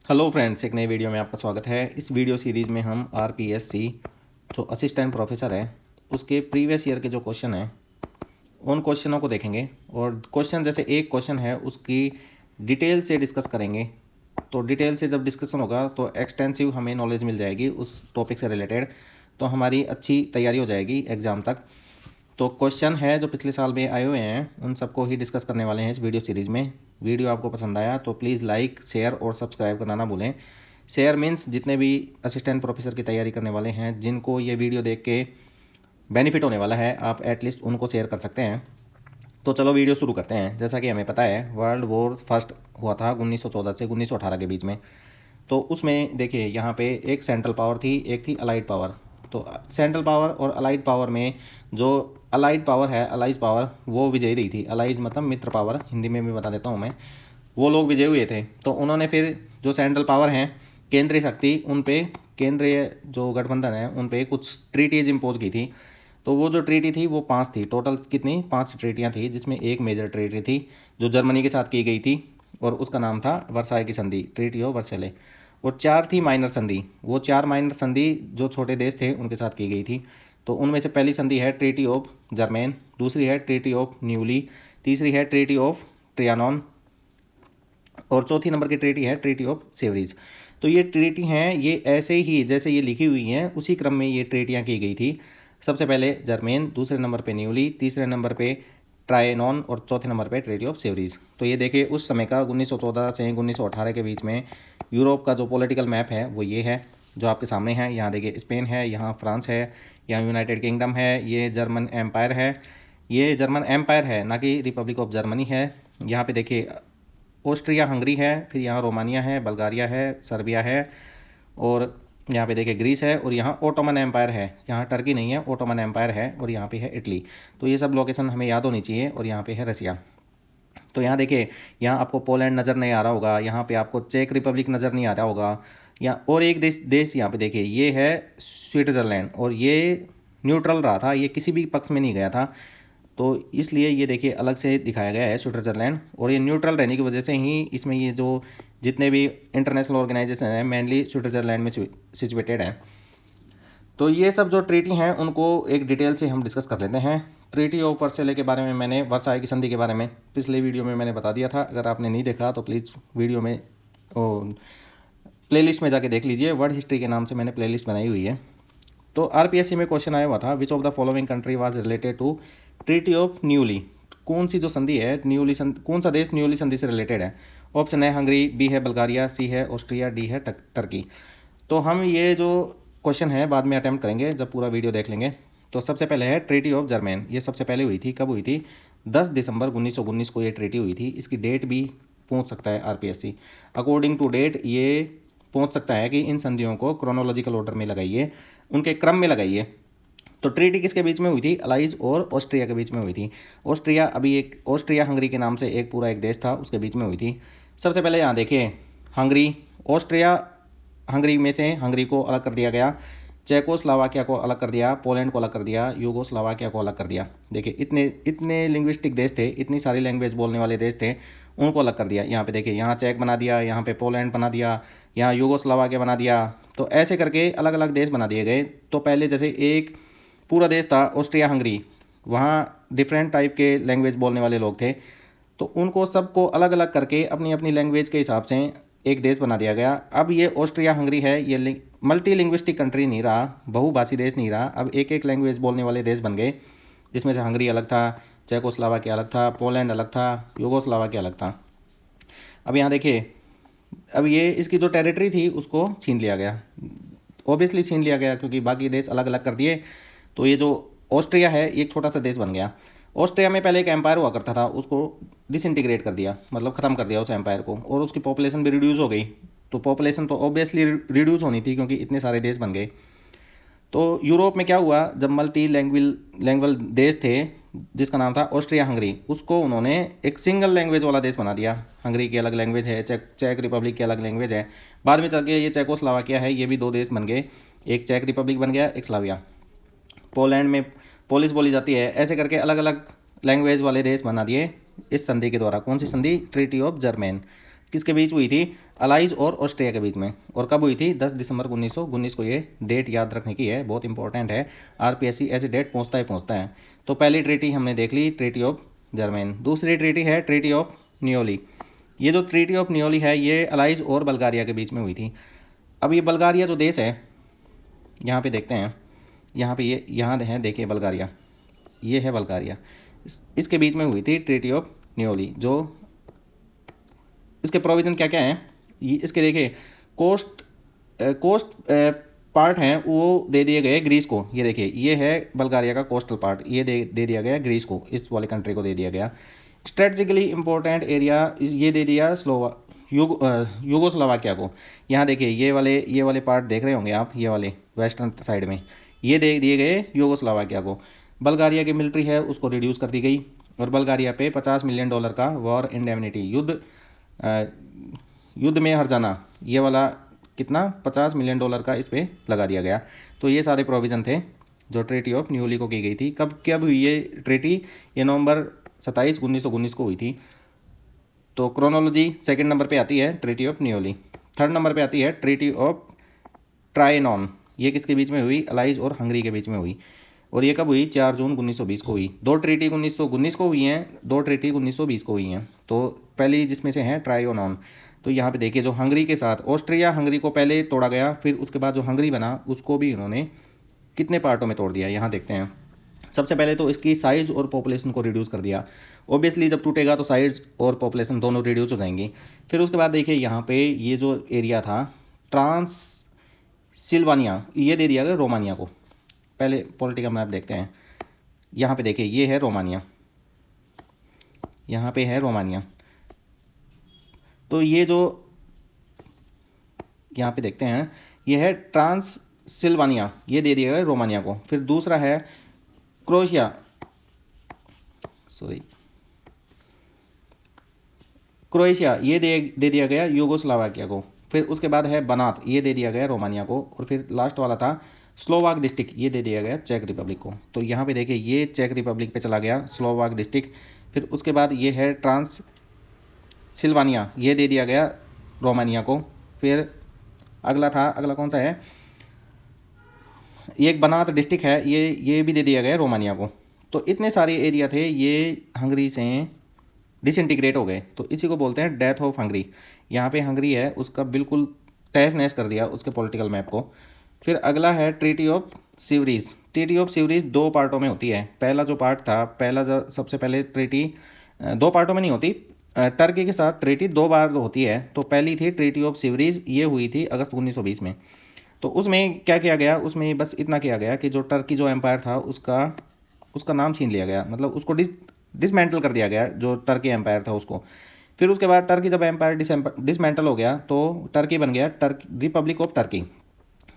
Hello friends, एक नई video में आपका स्वागत है। इस वीडियो सीरीज़ में हम आरपीएससी जो असिस्टेंट प्रोफेसर है उसके प्रीवियस ईयर के जो क्वेश्चन हैं उन क्वेश्चनों को देखेंगे और क्वेश्चन जैसे एक क्वेश्चन है उसकी डिटेल से डिस्कस करेंगे। तो डिटेल से जब डिस्कशन होगा तो एक्सटेंसिव हमें नॉलेज मिल जाएगी उस टॉपिक से रिलेटेड, तो हमारी अच्छी तैयारी हो जाएगी एग्ज़ाम तक। तो क्वेश्चन है जो पिछले साल में आए हुए हैं उन सबको ही डिस्कस करने वाले हैं इस वीडियो सीरीज़ में। वीडियो आपको पसंद आया तो प्लीज़ लाइक, शेयर और सब्सक्राइब करना ना भूलें। शेयर मीन्स जितने भी असिस्टेंट प्रोफेसर की तैयारी करने वाले हैं जिनको ये वीडियो देख के बेनिफिट होने वाला है, आप एटलीस्ट उनको शेयर कर सकते हैं। तो चलो वीडियो शुरू करते हैं। जैसा कि हमें पता है वर्ल्ड वॉर फर्स्ट हुआ था 1914 से 1918 के बीच में। तो उसमें देखिए यहाँ पे एक सेंट्रल पावर थी, एक थी अलाइड पावर। तो सेंट्रल पावर और अलाइड पावर में जो अलाइड पावर है, अलाइज पावर, वो विजयी रही थी। अलाइज मतलब मित्र पावर, हिंदी में भी बता देता हूँ मैं। वो लोग विजय हुए थे। तो उन्होंने फिर जो सेंट्रल पावर हैं, केंद्रीय शक्ति, उन पे केंद्रीय जो गठबंधन है उन पे कुछ ट्रीटीज इम्पोज की थी। तो वो जो ट्रीटी थी वो 5 थी। टोटल कितनी? 5 ट्रीटियाँ थी, जिसमें एक मेजर ट्रीटी थी जो जर्मनी के साथ की गई थी और उसका नाम था वर्साई की संधि, ट्रीटी ऑफ वर्सेले। और 4 थी माइनर संधि। वो 4 माइनर संधि जो छोटे देश थे उनके साथ की गई थी। तो उनमें से पहली संधि है ट्रीटी ऑफ जर्मेन, दूसरी है ट्रीटी ऑफ न्यूली, तीसरी है ट्रीटी ऑफ ट्रियानॉन और चौथी नंबर की ट्रीटी है ट्रीटी ऑफ सेवरीज। तो ये ट्रीटी हैं, ये ऐसे ही जैसे ये लिखी हुई हैं उसी क्रम में ये ट्रीटियाँ की गई थी। सबसे पहले जर्मेन, दूसरे नंबर पे न्यूली, तीसरे नंबर पे ट्रायनॉन और चौथे नंबर पे ट्रीटी ऑफ सेवरीज। तो ये देखिए उस समय का 1914 से 1918 के बीच में यूरोप का जो पॉलिटिकल मैप है वो ये है जो आपके सामने है। यहाँ देखिए स्पेन है, यहाँ फ्रांस है, यहाँ यूनाइटेड किंगडम है, ये जर्मन एम्पायर है, ये जर्मन एम्पायर है ना कि रिपब्लिक ऑफ जर्मनी है। यहाँ पे देखिए ऑस्ट्रिया हंगरी है, फिर यहाँ रोमानिया है, बल्गारिया है, सर्बिया है और यहाँ पे देखिए ग्रीस है और यहाँ ओटोमन एम्पायर है। यहाँ टर्की नहीं है, ओटोमन एम्पायर है और यहाँ पे है इटली। तो ये सब लोकेशन हमें याद होनी चाहिए। और यहाँ पे है रसिया। तो यहाँ देखिए, यहाँ आपको पोलैंड नज़र नहीं आ रहा होगा, यहाँ पे आपको चेक रिपब्लिक नज़र नहीं आ रहा होगा। यहाँ और एक देश यहाँ पे देखिए, ये है स्विट्ज़रलैंड और ये न्यूट्रल रहा था, ये किसी भी पक्ष में नहीं गया था। तो इसलिए ये देखिए अलग से दिखाया गया है स्विट्ज़रलैंड। और ये न्यूट्रल रहने की वजह से ही इसमें ये जो जितने भी इंटरनेशनल ऑर्गेनाइजेशन हैं मेनली स्विट्ज़रलैंड में सिचुएटेड हैं। तो ये सब जो ट्रीटी हैं उनको एक डिटेल से हम डिस्कस कर लेते हैं। ट्रीटी ऑफ वर्सेले के बारे में मैंने, वर्साई की संधि के बारे में पिछले वीडियो में मैंने बता दिया था। अगर आपने नहीं देखा तो प्लीज़ वीडियो में प्लेलिस्ट में जाके देख लीजिए। वर्ल्ड हिस्ट्री के नाम से मैंने प्लेलिस्ट बनाई हुई है। तो आरपीएससी में क्वेश्चन आया हुआ था, which of the following country was related to treaty of Neuilly. कौन सी जो संधि है न्यूली कौन सा देश न्यूली संधि से रिलेटेड है? ऑप्शन है हंगरी, बी है बल्गारिया, सी है ऑस्ट्रिया, डी है टर्की। तो हम ये जो क्वेश्चन है बाद में अटैम्प्ट करेंगे जब पूरा वीडियो देख लेंगे। तो सबसे पहले है ट्रीटी ऑफ जर्मेन। ये सबसे पहले हुई थी, कब हुई थी? 10 दिसंबर 1919 को ये ट्रीटी हुई थी। इसकी डेट भी पूछ सकता है आरपीएससी। अकॉर्डिंग टू डेट ये पूछ सकता है कि इन संधियों को क्रोनोलॉजिकल ऑर्डर में लगाइए, उनके क्रम में लगाइए। तो ट्रीटी किसके बीच में हुई थी? अलाइज और ऑस्ट्रिया के बीच में हुई थी। ऑस्ट्रिया, अभी एक ऑस्ट्रिया हंगरी के नाम से एक पूरा एक देश था, उसके बीच में हुई थी। सबसे पहले यहाँ देखिए हंगरी, ऑस्ट्रिया हंगरी में से हंगरी को अलग कर दिया गया, चेकोस्लोवाकिया को अलग कर दिया, पोलैंड को अलग कर दिया, यूगोस्लोवाकिया को अलग कर दिया। देखिए इतने इतने लिंग्विस्टिक देश थे, इतनी सारी लैंग्वेज बोलने वाले देश थे, उनको अलग कर दिया। यहाँ पे देखिए, यहाँ चेक बना दिया, यहाँ पे पोलैंड बना दिया, यहाँ यूगोस्लोवाकिया बना दिया। तो ऐसे करके अलग अलग देश बना दिए गए। तो पहले जैसे एक पूरा देश था ऑस्ट्रिया हंगरी, वहाँ डिफरेंट टाइप के लैंग्वेज बोलने वाले लोग थे। तो उनको सबको अलग अलग करके अपनी अपनी लैंग्वेज के हिसाब से एक देश बना दिया गया। अब ये ऑस्ट्रिया हंगरी है, ये मल्टी लिंग्विस्टिक कंट्री नहीं रहा, बहुभाषी देश नहीं रहा। अब एक एक लैंग्वेज बोलने वाले देश बन गए, जिसमें से हंगरी अलग था, चेकोस्लोवाकिया अलग था, पोलैंड अलग था, यूगोस्लोवाकिया अलग था। अब यहाँ देखिए, अब ये इसकी जो टेरिटरी थी उसको छीन लिया गया, ओबियसली छीन लिया गया क्योंकि बाकी देश अलग अलग कर दिए। तो ये जो ऑस्ट्रिया है एक छोटा सा देश बन गया। ऑस्ट्रिया में पहले एक एम्पायर हुआ करता था, उसको डिसइंटीग्रेट कर दिया, मतलब ख़त्म कर दिया उस एम्पायर को, और उसकी पॉपुलेशन भी रिड्यूस हो गई। तो पॉपुलेशन तो ऑब्वियसली रिड्यूस होनी थी क्योंकि इतने सारे देश बन गए। तो यूरोप में क्या हुआ, जब मल्टी लैंग्वेज देश थे जिसका नाम था ऑस्ट्रिया हंगरी, उसको उन्होंने एक सिंगल लैंग्वेज वाला देश बना दिया। हंगरी की अलग लैंग्वेज है, चेक रिपब्लिक की अलग लैंग्वेज है। बाद में चल के ये चेकोस्लोवाकिया है, ये भी 2 देश बन गए, एक चेक रिपब्लिक बन गया, एक स्लाविया। पोलैंड में पोलिश बोली जाती है। ऐसे करके अलग अलग लैंग्वेज वाले देश बना दिए इस संधि के द्वारा। कौन सी संधि? Treaty of Germain. किसके बीच हुई थी? अलाइज और ऑस्ट्रिया के बीच में। और कब हुई थी? 10 दिसंबर 1919 को। ये डेट याद रखने की है, बहुत इंपॉर्टेंट है। आरपीएससी ऐसी डेट पहुँचता है। तो पहली ट्रीटी हमने देख ली, ट्रीटी ऑफ जर्मेन। दूसरी ट्रीटी है ट्रीटी ऑफ नियोली। ये जो ट्रीटी ऑफ नियोली है ये अलाइज और बल्गारिया के बीच में हुई थी। अब ये बल्गारिया जो देश है, यहाँ पे देखते हैं, यहाँ पे ये यहाँ है, देखिए बल्गारिया, ये है बल्गारिया। इसके बीच में हुई थी ट्रीटी ऑफ नियोली। जो इसके प्रोविज़न क्या क्या हैं, इसके देखिए कोस्ट पार्ट हैं वो दे दिए गए ग्रीस को। ये देखिए ये है बल्गारिया का कोस्टल पार्ट, ये दे दिया गया ग्रीस को, इस वाले कंट्री को दे दिया गया। स्ट्रेटजिकली इंपॉर्टेंट एरिया ये दे दिया यूगोस्लोवाकिया को। यहाँ देखिए ये वाले पार्ट देख रहे होंगे आप, ये वाले वेस्टर्न साइड में ये दे दिए गए यूगोस्लोवाकिया को। बल्गारिया की मिलिट्री है उसको रिड्यूस कर दी गई और बल्गारिया पे $50 मिलियन का वॉर इंडेमनिटी, युद्ध में हर जाना, ये वाला कितना $50 मिलियन का इस पर लगा दिया गया। तो ये सारे प्रोविज़न थे जो ट्रीटी ऑफ न्यूली को की गई थी। कब हुई ये ट्रीटी? ये नवंबर 27, 1919 को हुई थी। तो क्रोनोलॉजी सेकंड नंबर पे आती है treaty of newly. Third number पे आती है ट्रीटी ऑफ ट्रायनॉन। ये किसके बीच में हुई? अलाइज और हंगरी के बीच में हुई। और ये कब हुई? 4 जून 1920 को हुई। 2 ट्रीटी 1919 को हुई हैं, 2 ट्रीटी 1920 को हुई हैं। तो पहली जिसमें से है ट्रायोनॉन। तो यहाँ पे देखिए जो हंगरी के साथ ऑस्ट्रिया हंगरी को पहले तोड़ा गया, फिर उसके बाद जो हंगरी बना उसको भी उन्होंने कितने पार्टों में तोड़ दिया, यहाँ देखते हैं। सबसे पहले तो इसकी साइज़ और पॉपुलेशन को रिड्यूस कर दिया। ऑब्वियसली जब टूटेगा तो साइज़ और पॉपुलेशन दोनों रिड्यूस हो जाएंगी। फिर उसके बाद देखिए यहाँ पे ये जो एरिया था ट्रांसिल्वानिया, ये दे दिया गया रोमानिया को। पहले पॉलिटिकल मैप देखते हैं। यहाँ पे देखिए ये है रोमानिया, यहाँ पे है रोमानिया। तो ये जो यहाँ पे देखते हैं ये है ट्रांसिल्वानिया, ये दे दिया गया रोमानिया को। फिर दूसरा है क्रोएशिया, ये दे दिया गया यूगोस्लाविया को। फिर उसके बाद है बनात, ये दे दिया गया रोमानिया को। और फिर लास्ट वाला था स्लोवाक डिस्ट्रिक्ट, ये दे दिया गया चेक रिपब्लिक को। तो यहाँ पे देखिए ये चेक रिपब्लिक पे चला गया स्लोवाक डिस्ट्रिक्ट। फिर उसके बाद ये है ट्रांसिल्वानिया, ये दे दिया गया रोमानिया को। फिर अगला कौन सा है? ये एक बनात डिस्ट्रिक्ट है, ये भी दे दिया गया रोमानिया को। तो इतने सारे एरिया थे ये हंगरी से डिसइंटीग्रेट हो गए। तो इसी को बोलते हैं डेथ ऑफ हंगरी। यहाँ पे हंगरी है उसका बिल्कुल तहस नहस कर दिया उसके पॉलिटिकल मैप को। फिर अगला है ट्रीटी ऑफ सिवरीज। ट्रीटी ऑफ सिवरीज 2 पार्टों में होती है। पहला जो पार्ट था, सबसे पहले ट्रीटी 2 पार्टों में नहीं होती, टर्की के साथ ट्रीटी 2 बार होती है। तो पहली थी ट्रीटी ऑफ सिवरीज, ये हुई थी अगस्त 1920 में। तो उसमें क्या किया गया? उसमें बस इतना किया गया कि जो टर्की जो एम्पायर था उसका नाम छीन लिया गया, मतलब उसको डिसमेंटल कर दिया गया जो टर्की एम्पायर था उसको। फिर उसके बाद टर्की जब एम्पायर डिसमेंटल हो गया तो टर्की बन गया रिपब्लिक ऑफ टर्की।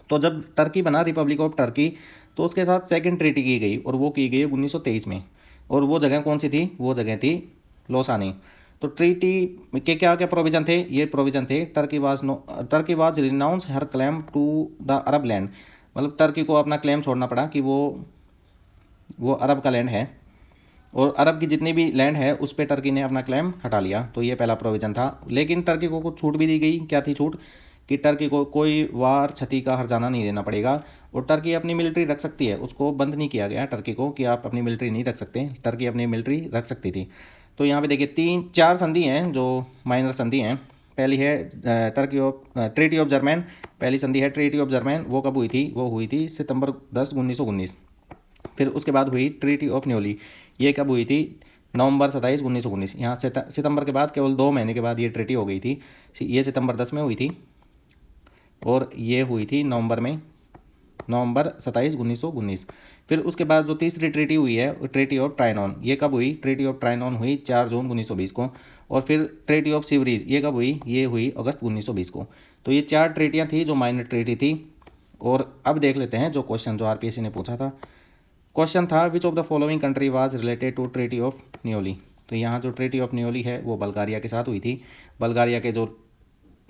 तो जब टर्की बना रिपब्लिक ऑफ टर्की तो उसके साथ सेकंड ट्रीटी की गई और वो की गई 1923 में। और वो जगह कौन सी थी? वो जगह थी लोसानी। तो ट्रीटी के क्या क्या प्रोविज़न थे? ये प्रोविज़न थे Turkey was renounce her claim to the Arab land, मतलब टर्की को अपना क्लेम छोड़ना पड़ा कि वो अरब का लैंड है और अरब की जितनी भी लैंड है उस पर टर्की ने अपना क्लेम हटा लिया। तो ये पहला प्रोविज़न था। लेकिन टर्की को कुछ छूट भी दी गई। क्या थी छूट? कि टर्की को कोई वार क्षति का हर्जाना नहीं देना पड़ेगा और टर्की अपनी मिलिट्री रख सकती है। उसको बंद नहीं किया गया टर्की को कि आप अपनी मिलिट्री नहीं रख सकते, टर्की अपनी मिलिट्री रख सकती थी। तो यहाँ पे देखिए 4 संधि हैं जो माइनर संधि हैं। पहली है ट्रीटी ऑफ जर्मन, पहली संधि है ट्रीटी ऑफ जर्मन। वो कब हुई थी? वो हुई थी सितंबर 10, 1919। फिर उसके बाद हुई ट्रीटी ऑफ न्योली, ये कब हुई थी? नवंबर 27, 1919। यहाँ सितंबर के बाद केवल 2 महीने के बाद ये ट्रीटी हो गई थी। ये सितंबर 10 में हुई थी और ये हुई थी नवंबर 27, 1919। फिर उसके बाद जो तीसरी ट्रीटी हुई है वो ट्रीटी ऑफ ट्रायनॉन, ये कब हुई? ट्रीटी ऑफ ट्रायनॉन हुई 4 जून 1920 को। और फिर ट्रीटी ऑफ सिवरीज, ये कब हुई? ये हुई अगस्त 1920 को। तो ये 4 ट्रीटियाँ थी जो माइनर ट्रीटी थी। और अब देख लेते हैं जो क्वेश्चन जो आरपीएससी ने पूछा था। क्वेश्चन था which of the following country was related to treaty of Neuilly. तो यहाँ जो ट्रीटी ऑफ न्योली है वो बल्गारिया के साथ हुई थी। बल्गारिया के जो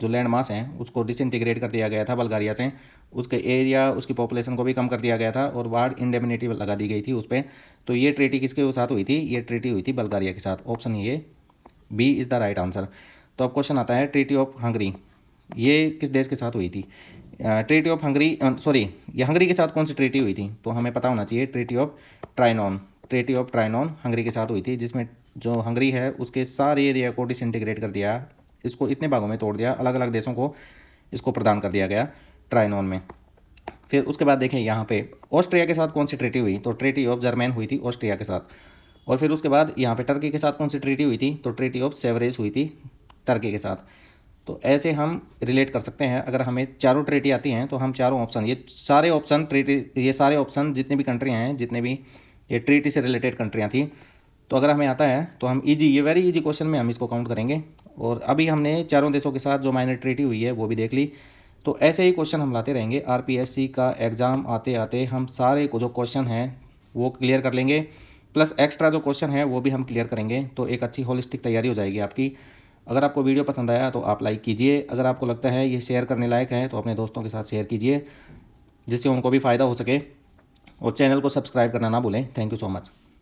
लैंड मास हैं उसको डिसइंटीग्रेट कर दिया गया था बल्गारिया से, उसके एरिया उसकी पॉपुलेशन को भी कम कर दिया गया था और वार इंडेमनिटी लगा दी गई थी उस पर। तो ये ट्रीटी किसके साथ हुई थी? ये ट्रीटी हुई थी बल्गारिया के साथ। ऑप्शन ये B is the right answer. तो अब क्वेश्चन आता है ट्रीटी ऑफ हंगरी, ये किस देश के साथ हुई थी? ट्रीटी ऑफ हंगरी, सॉरी, ये हंगरी के साथ कौन सी ट्रीटी हुई थी? तो हमें पता होना चाहिए treaty of Trianon. Treaty of Trianon Hungary के साथ हुई थी, जिसमें जो हंगरी है उसके सारे एरिया को डिसइंटीग्रेट कर दिया, इसको इतने भागों में तोड़ दिया, अलग अलग देशों को इसको प्रदान कर दिया गया ट्राइनॉन में। फिर उसके बाद देखें यहाँ पे ऑस्ट्रिया के साथ कौन सी ट्रीटी हुई? तो ट्रीटी ऑफ जर्मैन हुई थी ऑस्ट्रिया के साथ। और फिर उसके बाद यहाँ पे टर्की के साथ कौन सी ट्रीटी हुई थी? तो ट्रीटी ऑफ सेवरेज हुई थी टर्की के साथ। तो ऐसे हम रिलेट कर सकते हैं। अगर हमें चारों ट्रीटी आती हैं तो हम चारों ऑप्शन, ये सारे ऑप्शन ट्रीटी, ये सारे ऑप्शन जितनी भी कंट्रियाँ हैं, जितने भी ये ट्रीटी से रिलेटेड कंट्रियाँ थी, तो अगर हमें आता है तो हम इजी, ये वेरी इजी क्वेश्चन में हम इसको काउंट करेंगे। और अभी हमने चारों देशों के साथ जो माइनर ट्रीटी हुई है वो भी देख ली। तो ऐसे ही क्वेश्चन हम लाते रहेंगे। आरपीएससी का एग्ज़ाम आते आते हम सारे को जो क्वेश्चन हैं वो क्लियर कर लेंगे, प्लस एक्स्ट्रा जो क्वेश्चन है वो भी हम क्लियर करेंगे। तो एक अच्छी होलिस्टिक तैयारी हो जाएगी आपकी। अगर आपको वीडियो पसंद आया तो आप लाइक कीजिए, अगर आपको लगता है ये शेयर करने लायक है तो अपने दोस्तों के साथ शेयर कीजिए, जिससे उनको भी फ़ायदा हो सके। और चैनल को सब्सक्राइब करना ना भूलें। Thank you so much.